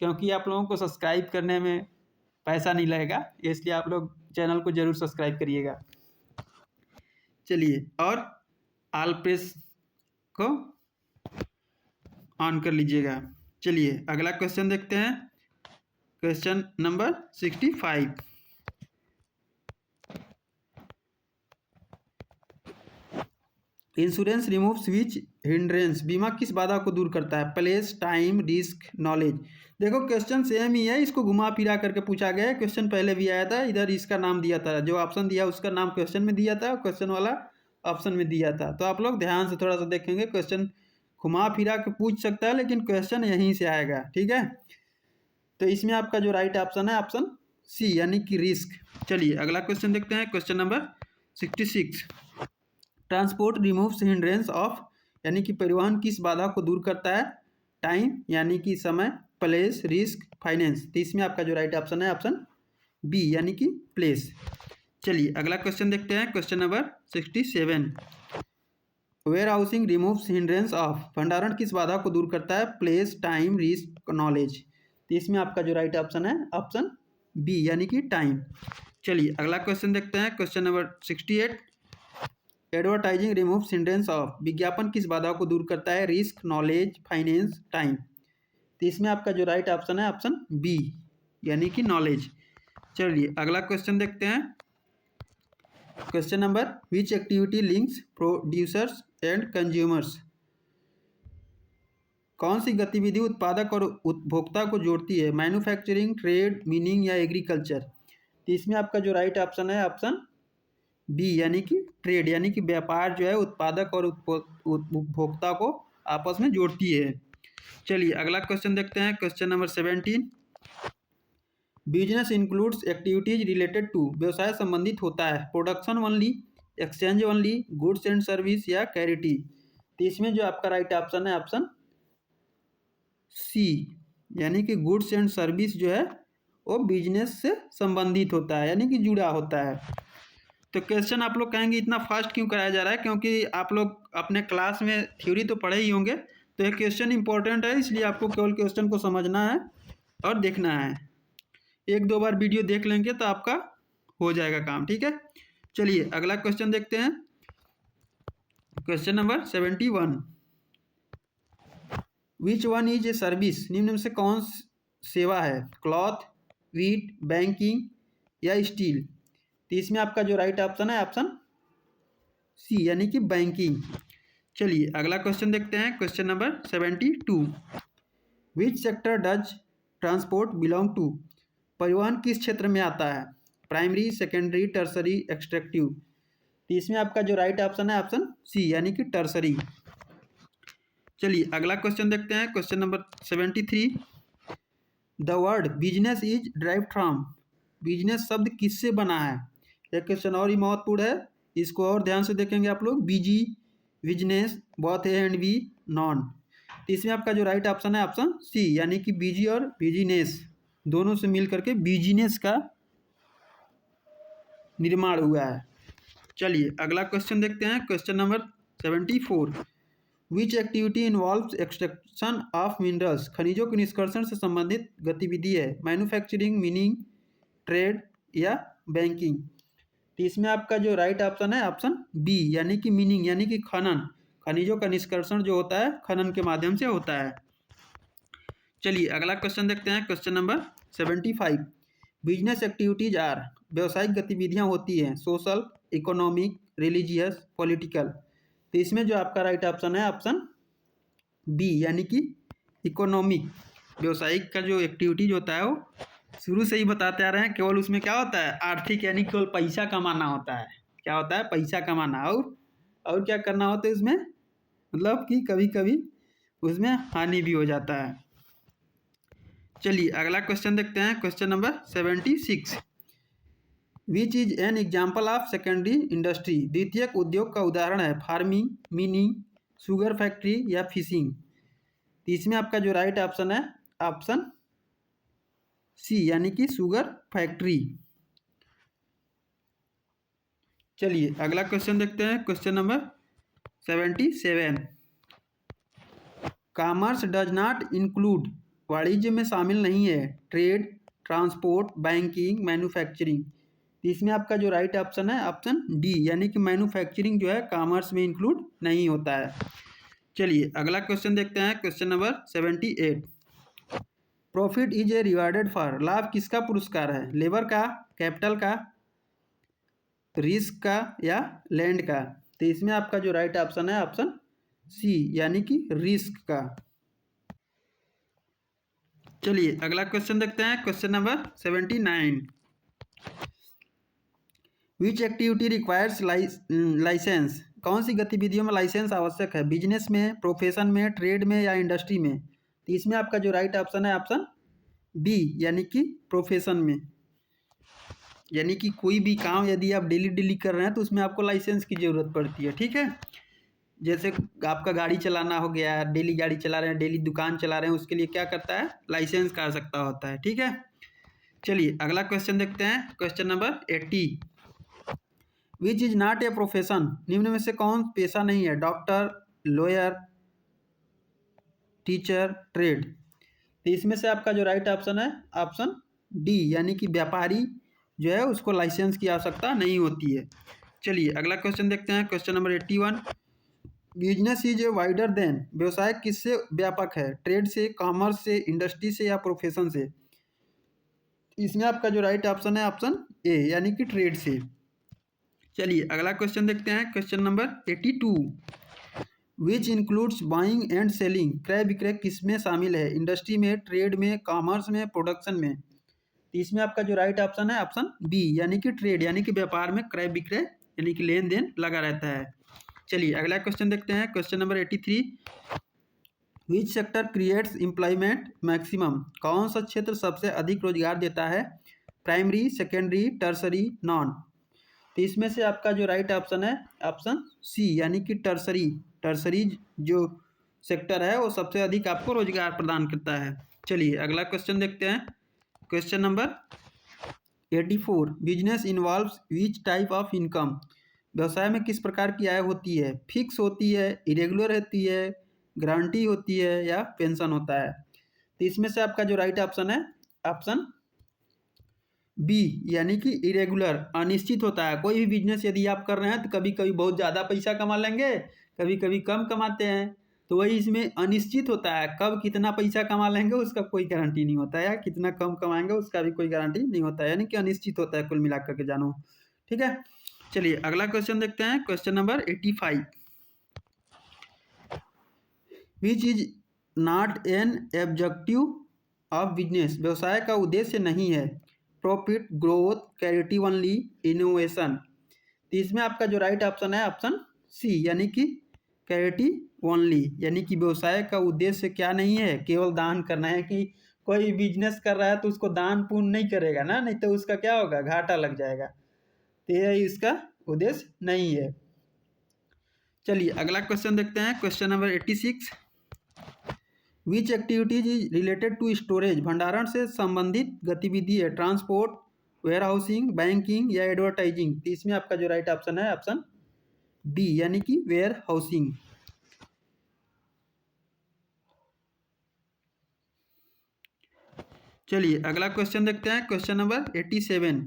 क्योंकि आप लोगों को सब्सक्राइब करने में पैसा नहीं लगेगा, इसलिए आप लोग चैनल को ज़रूर सब्सक्राइब करिएगा। चलिए और ऑल प्रेस को ऑन कर लीजिएगा। चलिए अगला क्वेश्चन देखते हैं, क्वेश्चन नंबर 65, इंश्योरेंस रिमूव्स विच हिंड्रेंस, बीमा किस बाधा को दूर करता है, प्लेस, टाइम, रिस्क, नॉलेज। देखो क्वेश्चन सेम ही है, इसको घुमा फिरा करके पूछा गया है। क्वेश्चन पहले भी आया था, इधर इसका नाम दिया था, जो ऑप्शन दिया उसका नाम क्वेश्चन में दिया था, क्वेश्चन वाला ऑप्शन में दिया था। तो आप लोग ध्यान से थोड़ा सा देखेंगे, क्वेश्चन घुमा फिरा के पूछ सकता है लेकिन क्वेश्चन यहीं से आएगा, ठीक है। तो इसमें आपका जो राइट ऑप्शन है ऑप्शन सी यानी कि रिस्क। चलिए अगला क्वेश्चन देखते हैं, question number 66, transport removes hindrance of, यानी कि परिवहन किस बाधा को दूर करता है, टाइम यानी कि समय, प्लेस, रिस्क, फाइनेंस। तो इसमें आपका जो राइट ऑप्शन है ऑप्शन बी यानी कि प्लेस। चलिए अगला क्वेश्चन देखते हैं, question number 67, warehousing removes hindrance of, भंडारण किस बाधा को दूर करता है, प्लेस, टाइम, रिस्क, नॉलेज। तो इसमें आपका जो राइट ऑप्शन है ऑप्शन बी यानी कि टाइम। चलिए अगला क्वेश्चन देखते हैं, question number 68, advertising removes hindrance of, विज्ञापन किस बाधा को दूर करता है, रिस्क, नॉलेज, फाइनेंस, टाइम। तो इसमें आपका जो राइट ऑप्शन है ऑप्शन बी यानी कि नॉलेज। चलिए अगला क्वेश्चन देखते हैं, question number, which activity links producers and consumers, कौन सी गतिविधि उत्पादक और उपभोक्ता को जोड़ती है, मैन्युफैक्चरिंग, ट्रेड, मीनिंग या एग्रीकल्चर। तो इसमें आपका जो राइट ऑप्शन है ऑप्शन बी यानी कि ट्रेड, यानी कि व्यापार जो है उत्पादक और उपभोक्ता को आपस में जोड़ती है। चलिए अगला क्वेश्चन देखते हैं, question number 17, business includes activities related to, व्यवसाय संबंधित होता है, production only, exchange only, goods and service या कैरिटी। तो इसमें जो आपका राइट ऑप्शन है ऑप्शन सी यानी कि गुड्स एंड सर्विस जो है वो बिजनेस से संबंधित होता है यानी कि जुड़ा होता है। तो क्वेश्चन आप लोग कहेंगे इतना फास्ट क्यों कराया जा रहा है, क्योंकि आप लोग अपने क्लास में थ्योरी तो पढ़े ही होंगे, तो ये क्वेश्चन इंपॉर्टेंट है, इसलिए आपको केवल क्वेश्चन को समझना है और देखना है। एक दो बार वीडियो देख लेंगे तो आपका हो जाएगा काम, ठीक है। चलिए अगला क्वेश्चन देखते हैं। Question number 71, which one is a service, निम्न में से कौन सेवा है, क्लॉथ, वीट, बैंकिंग या स्टील। तो इसमें आपका जो राइट ऑप्शन है ऑप्शन सी यानी कि बैंकिंग। चलिए अगला क्वेश्चन देखते हैं। क्वेश्चन नंबर 72, which sector does transport belong to, परिवहन किस क्षेत्र में आता है, प्राइमरी, सेकेंडरी, टर्सरी, एक्सट्रैक्टिव। तो इसमें आपका जो राइट ऑप्शन है ऑप्शन सी यानी कि टर्सरी। चलिए अगला क्वेश्चन देखते हैं। Question number 73, the word business is drive from, business शब्द किससे बना है। यह क्वेश्चन और ही महत्वपूर्ण है, इसको और ध्यान से देखेंगे आप लोग। Busy, business, both A and B, none. तो इसमें आपका जो राइट ऑप्शन है ऑप्शन सी यानी कि बीजी और बिजनेस दोनों से मिल करके बिजनेस का निर्माण हुआ है। चलिए अगला क्वेश्चन देखते हैं। Question number 74, which activity involves extraction of minerals, खनिजों के निष्कर्षण से संबंधित गतिविधि है, मैन्युफैक्चरिंग, मीनिंग, ट्रेड या बैंकिंग। तो इसमें आपका जो राइट ऑप्शन है ऑप्शन बी यानी कि मीनिंग यानी कि खनन, खनिजों का निष्कर्षण जो होता है खनन के माध्यम से होता है। चलिए अगला क्वेश्चन देखते हैं। Question number 75, business activities are, व्यवसायिक गतिविधियां होती हैं, सोशल, इकोनॉमिक, रिलीजियस, पॉलिटिकल। तो इसमें जो आपका राइट ऑप्शन है ऑप्शन बी यानी कि इकोनॉमिक। व्यवसायिक का जो एक्टिविटीज होता है वो शुरू से ही बताते आ रहे हैं, केवल उसमें क्या होता है, आर्थिक यानी केवल पैसा कमाना होता है। क्या होता है, पैसा कमाना। और क्या करना होता है इसमें, मतलब कि कभी कभी उसमें हानि भी हो जाता है। चलिए अगला क्वेश्चन देखते हैं। Question number 76, which is an example of secondary industry, द्वितीयक उद्योग का उदाहरण है, फार्मिंग, मिनिंग, शुगर फैक्ट्री या फिशिंग। तो इसमें आपका जो राइट ऑप्शन है ऑप्शन सी यानी कि शुगर फैक्ट्री। चलिए अगला क्वेश्चन देखते हैं। Question number 77, commerce does not include, वाणिज्य में शामिल नहीं है, ट्रेड, ट्रांसपोर्ट, बैंकिंग, मैन्युफैक्चरिंग। तो इसमें आपका जो राइट ऑप्शन है ऑप्शन डी यानी कि मैन्युफैक्चरिंग जो है कॉमर्स में इंक्लूड नहीं होता है। चलिए अगला क्वेश्चन देखते हैं। Question number 78, profit is a rewarded for, लाभ किसका पुरस्कार है, लेबर का, कैपिटल का, रिस्क का या लैंड का। तो इसमें आपका जो राइट ऑप्शन है ऑप्शन सी यानी कि रिस्क का। चलिए अगला क्वेश्चन देखते हैं। क्वेश्चन नंबर 79, विच एक्टिविटी रिक्वायर्स लाइसेंस, कौन सी गतिविधियों में लाइसेंस आवश्यक है, बिजनेस में, प्रोफेशन में, ट्रेड में या इंडस्ट्री में। तो इसमें आपका जो राइट ऑप्शन है ऑप्शन बी यानी कि प्रोफेशन में। यानी कि कोई भी काम यदि आप डेली डेली कर रहे हैं तो उसमें आपको लाइसेंस की ज़रूरत पड़ती है, ठीक है। जैसे आपका गाड़ी चलाना हो गया, डेली गाड़ी चला रहे हैं, डेली दुकान चला रहे हैं, उसके लिए क्या करता है, लाइसेंस का आवश्यकता होता है, ठीक है। चलिए अगला क्वेश्चन देखते हैं। Question number 80, which is not a profession, निम्न में से कौन पेशा नहीं है, डॉक्टर, लॉयर, टीचर, ट्रेड। तो इसमें से आपका जो राइट ऑप्शन है ऑप्शन डी यानी कि व्यापारी जो है उसको लाइसेंस की आवश्यकता नहीं होती है। चलिए अगला क्वेश्चन देखते हैं। Question number 81, business is a wider than, व्यवसाय किससे व्यापक है, ट्रेड से, कॉमर्स से, इंडस्ट्री से या प्रोफेशन से। इसमें आपका जो राइट ऑप्शन है ऑप्शन ए यानी कि ट्रेड से। चलिए अगला क्वेश्चन देखते हैं। Question number 82, which includes buying and selling, क्रय विक्रय किसमें शामिल है, इंडस्ट्री में, ट्रेड में, कॉमर्स में, प्रोडक्शन में। तो इसमें आपका जो राइट ऑप्शन है ऑप्शन बी यानी कि ट्रेड यानी कि व्यापार में क्रय विक्रय यानी कि लेन देन लगा रहता है। चलिए अगला क्वेश्चन देखते हैं। Question number 83, which sector creates employment maximum, कौन सा क्षेत्र सबसे अधिक रोजगार देता है, प्राइमरी, सेकेंडरी, टर्सरी, नॉन। तो इसमें से आपका जो राइट ऑप्शन है ऑप्शन सी यानी कि टर्सरी। टर्सरी जो सेक्टर है वो सबसे अधिक आपको रोजगार प्रदान करता है। चलिए अगला क्वेश्चन देखते हैं। Question number 84 business involves which type of income, व्यवसाय में किस प्रकार की आय होती है, फिक्स होती है, इरेगुलर होती है, गारंटी होती है या पेंशन होता है। तो इसमें से आपका जो राइट ऑप्शन है ऑप्शन बी यानी कि इरेगुलर, अनिश्चित होता है। कोई भी बिजनेस यदि आप कर रहे हैं तो कभी कभी बहुत ज़्यादा पैसा कमा लेंगे, कभी कभी कम कमाते हैं, तो वही इसमें अनिश्चित होता है। कब कितना पैसा कमा लेंगे उसका कोई गारंटी नहीं होता है, या कितना कम कमाएंगे उसका भी कोई गारंटी नहीं होता है, यानी कि अनिश्चित होता है कुल मिलाकर के जानो। ठीक है, चलिए अगला क्वेश्चन देखते हैं। Question number 85, which is not an objective of business, व्यवसाय का उद्देश्य नहीं है। Profit, growth, clarity only, innovation. तो इसमें आपका जो राइट ऑप्शन है ऑप्शन सी यानी कि क्लैरिटी ओनली, यानी कि व्यवसाय का उद्देश्य क्या नहीं है, केवल दान करना है। कि कोई बिजनेस कर रहा है तो उसको दान पुण्य नहीं करेगा ना, नहीं तो उसका क्या होगा, घाटा लग जाएगा। तो यह इसका उद्देश्य नहीं है। चलिए अगला क्वेश्चन देखते हैं। Question number 86, which activities is related to storage, भंडारण से संबंधित गतिविधि है। ट्रांसपोर्ट, वेयर हाउसिंग, बैंकिंग या एडवर्टाइजिंग। तो इसमें आपका जो राइट ऑप्शन है ऑप्शन बी यानी कि वेयर हाउसिंग। चलिए अगला क्वेश्चन देखते हैं। Question number 87,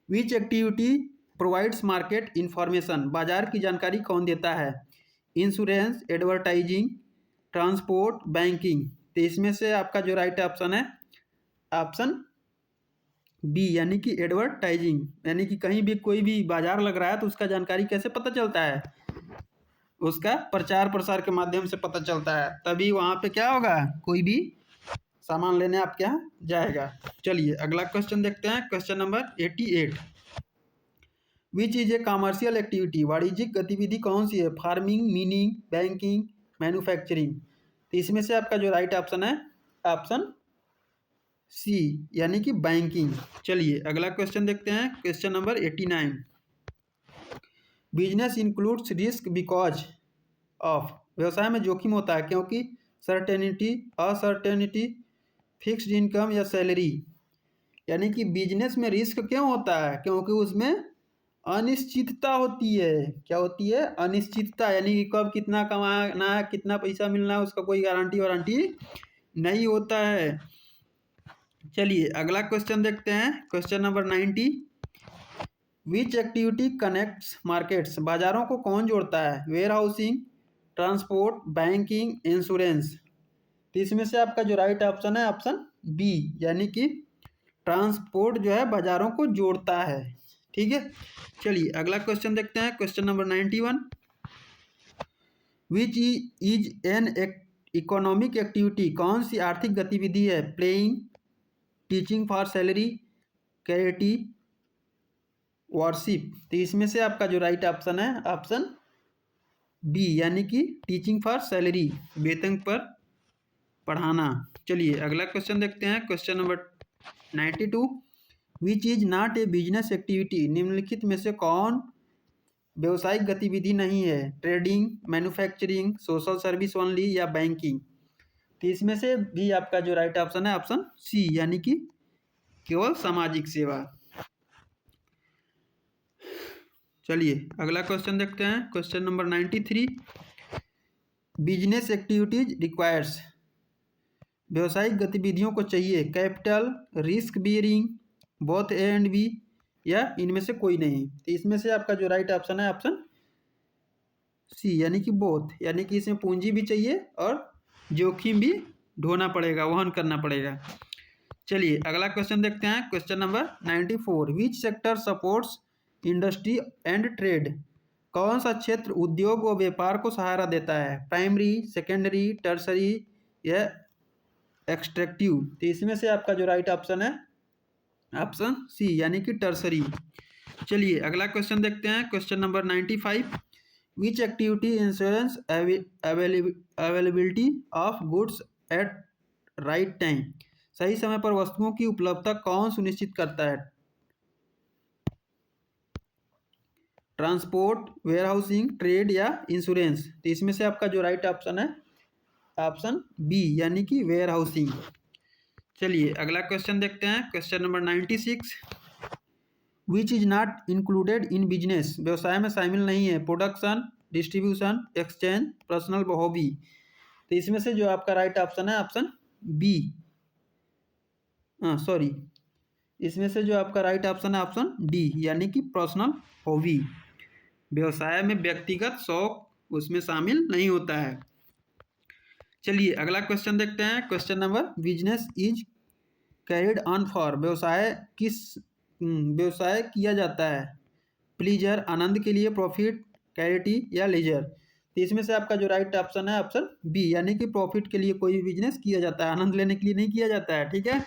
which activity provides market information, बाजार की जानकारी कौन देता है। Insurance, advertising, transport, banking. तो इसमें से आपका जो राइट ऑप्शन है ऑप्शन बी यानी कि एडवर्टाइजिंग, यानी कि कहीं भी कोई भी बाजार लग रहा है तो उसका जानकारी कैसे पता चलता है, उसका प्रचार प्रसार के माध्यम से पता चलता है, तभी वहाँ पे क्या होगा, कोई भी सामान लेने आपके यहाँ जाएगा। चलिए अगला क्वेश्चन देखते हैं। Question number 88, which is a commercial activity, वाणिज्यिक गतिविधि कौन सी है। Farming, meaning, banking, manufacturing. तो इसमें से आपका जो राइट ऑप्शन है ऑप्शन सी यानी कि बैंकिंग। चलिए अगला क्वेश्चन देखते हैं। Question number 89, business includes risk because of, व्यवसाय में जोखिम होता है क्योंकि सर्टेनिटी, अनसर्टेनिटी, फिक्स्ड इनकम या सैलरी। यानी कि बिजनेस में रिस्क क्यों होता है, क्योंकि उसमें अनिश्चितता होती है। क्या होती है, अनिश्चितता, यानी कि कब कितना कमाना है, कितना पैसा मिलना है, उसका कोई गारंटी वारंटी नहीं होता है। चलिए अगला क्वेश्चन देखते हैं। Question number 90, which activity connects markets, बाजारों को कौन जोड़ता है। Warehousing, transport, banking, insurance. तो इसमें से आपका जो राइट ऑप्शन है ऑप्शन बी यानी कि ट्रांसपोर्ट जो है बाजारों को जोड़ता है। ठीक है, चलिए अगला क्वेश्चन देखते हैं। Question number 91, which is an economic activity, कौन सी आर्थिक गतिविधि है। Playing, teaching for salary, charity, worship. तो इसमें से आपका जो राइट ऑप्शन है ऑप्शन बी यानी कि टीचिंग फॉर सैलरी, वेतन पर पढ़ाना। चलिए अगला क्वेश्चन देखते हैं। Question number 92, which is not a business activity, निम्नलिखित में से कौन व्यवसायिक गतिविधि नहीं है। Trading, manufacturing, social service only या बैंकिंग। तो इसमें से भी आपका जो राइट ऑप्शन है ऑप्शन सी यानी कि केवल सामाजिक सेवा। चलिए अगला क्वेश्चन देखते हैं। Question number 93, business activities requires, व्यवसायिक गतिविधियों को चाहिए capital, risk bearing, both A and B या इनमें से कोई नहीं। तो इसमें से आपका जो राइट ऑप्शन है ऑप्शन सी यानी कि बोथ, यानी कि इसमें पूंजी भी चाहिए और जोखिम भी ढोना पड़ेगा, वहन करना पड़ेगा। चलिए अगला क्वेश्चन देखते हैं। Question number 94, which sector supports industry and trade, कौन सा क्षेत्र उद्योग व व्यापार को सहारा देता है। प्राइमरी, सेकेंडरी, टर्सरी या एक्सट्रैक्टिव। तो इसमें से आपका जो राइट ऑप्शन है ऑप्शन सी यानी कि टर्सरी। चलिए अगला क्वेश्चन देखते हैं। Question number 95, which activity insurance availability of goods at right time, सही समय पर वस्तुओं की उपलब्धता कौन सुनिश्चित करता है। ट्रांसपोर्ट, वेयर हाउसिंग, ट्रेड या इंश्योरेंस। तो इसमें से आपका जो राइट ऑप्शन है ऑप्शन बी यानी कि वेयर हाउसिंग। चलिए अगला क्वेश्चन देखते हैं। Question number 96, which is not included in business, व्यवसाय में शामिल नहीं है। Production, distribution, exchange, personal hobby. तो इसमें से जो आपका राइट ऑप्शन है ऑप्शन बी, सॉरी, इसमें से जो आपका राइट ऑप्शन है ऑप्शन डी, यानी कि पर्सनल हॉबी। व्यवसाय में व्यक्तिगत शौक उसमें शामिल नहीं होता है। चलिए अगला क्वेश्चन देखते हैं। Question number, business is carried on for, व्यवसाय किया जाता है प्लीजर, आनंद के लिए, प्रॉफिट, कैरिटी या लेजर। तो इसमें से आपका जो राइट ऑप्शन है ऑप्शन बी, यानी कि प्रॉफिट के लिए कोई भी बिजनेस किया जाता है, आनंद लेने के लिए नहीं किया जाता है। ठीक है,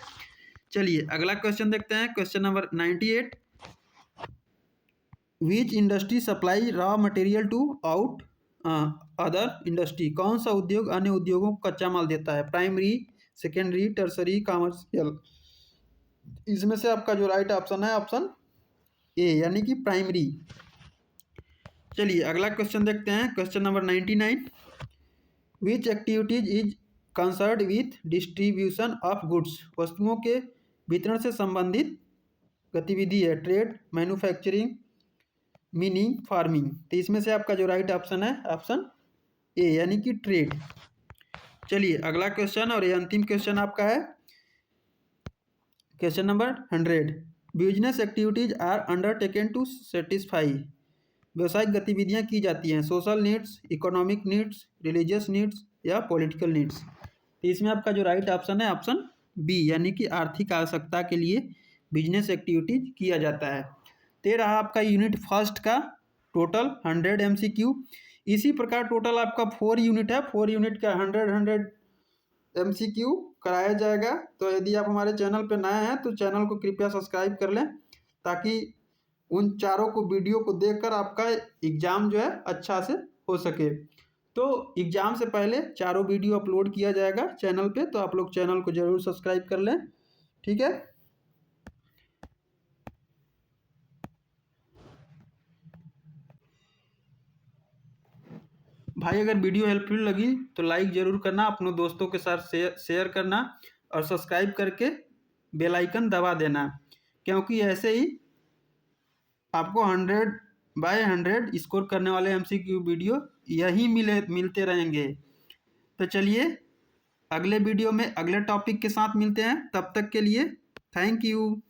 चलिए अगला क्वेश्चन देखते हैं। Question number 98, which industry supply raw material to out other industry, कौन सा उद्योग अन्य उद्योगों को कच्चा माल देता है। Primary, secondary, tertiary, commercial. इसमें से आपका जो राइट ऑप्शन है ऑप्शन ए, यानी कि प्राइमरी। चलिए अगला क्वेश्चन देखते हैं। Question number 99, which activities is concerned with distribution of goods, वस्तुओं के वितरण से संबंधित गतिविधि है। Trade, manufacturing, meaning, farming. तो इसमें से आपका जो राइट ऑप्शन है ऑप्शन ए, यानी कि ट्रेड। चलिए अगला क्वेश्चन, और ये अंतिम क्वेश्चन आपका है। Question number 100, business activities are undertaken to satisfy, व्यवसायिक गतिविधियां की जाती हैं social needs, economic needs, religious needs या पॉलिटिकल नीड्स। तो इसमें आपका जो राइट ऑप्शन है ऑप्शन बी, यानी कि आर्थिक आवश्यकता के लिए बिजनेस एक्टिविटीज किया जाता है। तो रहा आपका यूनिट फर्स्ट का टोटल 100 MCQ। इसी प्रकार टोटल आपका 4 यूनिट है, 4 यूनिट का 100 MCQ कराया जाएगा। तो यदि आप हमारे चैनल पर नए हैं तो चैनल को कृपया सब्सक्राइब कर लें, ताकि उन चारों को वीडियो को देखकर आपका एग्ज़ाम जो है अच्छा से हो सके। तो एग्ज़ाम से पहले चारों वीडियो अपलोड किया जाएगा चैनल पे, तो आप लोग चैनल को ज़रूर सब्सक्राइब कर लें। ठीक है, भाई अगर वीडियो हेल्पफुल लगी तो लाइक ज़रूर करना, अपने दोस्तों के साथ शेयर करना, और सब्सक्राइब करके बेल आइकन दबा देना, क्योंकि ऐसे ही आपको 100/100 स्कोर करने वाले MCQ वीडियो यही मिलते रहेंगे। तो चलिए अगले वीडियो में अगले टॉपिक के साथ मिलते हैं, तब तक के लिए थैंक यू।